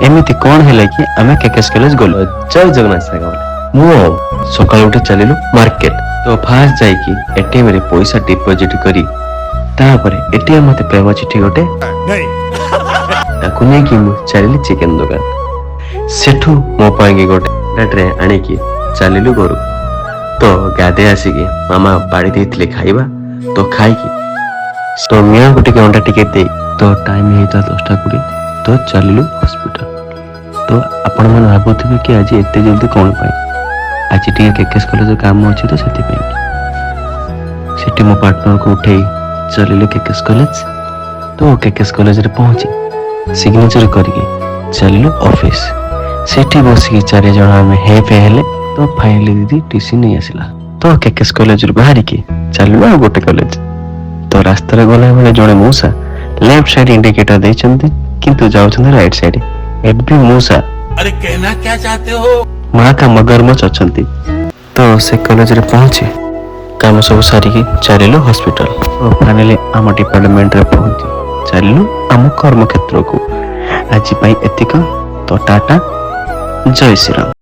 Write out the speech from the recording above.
एमती कौन है कि आम केकेएस कॉलेज गलु जय जगन्नाथ सागर मु सकाल उठे चलिलु मार्केट तो फास्ट जाइकी एटीएम रे पैसा डिपोजिट करी तापर एटीएम मते प्रेम चिठी गोटे ताकू नै कि मु चलिली चिकन दुकान सेठू मो पाई गोटे ट्रे आनिकी चलिलु घरु तो गाधे आसिकी मामा बाड़ी देथिले खाइबा तो खाइकी तो मिया गोटे के अंडा टिकेट दे तो टाइम हेता 10:20 तो चलिलु हॉस्पिटल तो आपण मन भाबुथिबे कि आज एते जल्दी कोन पाई आज टिके केकेएस कॉलेज काम अछि तो सेति पे सेठी मो पार्टनर को उठेई चलिले केकेएस कॉलेज तो केकेएस कॉलेज रे पहुंची सिग्नेचर करके चलिलु ऑफिस सेठी बसी चार जण हम हे पे हेले तो फाइनली दीदी टीसी नहीं आसिला तो केकेएस कॉलेज रे बाहरी की चलिलु आ गोटे कॉलेज तो रास्ता रे गला बेले जणे मौसा लेफ्ट साइड इंडिकेटर देचंती किंतु जाउछन राइट साइड एबी मौसा अरे कहना क्या चाहते हो माँ का मगरमच्छ अछंती तो से कॉलेज रे पहुंचे काम सब सारी की चलिलु हॉस्पिटल और फाइनली आम डिपार्टमेंट रे पहुंची चलिलु आम कर्म क्षेत्र को आज पई एतिक तो टाटा जय श्री राम।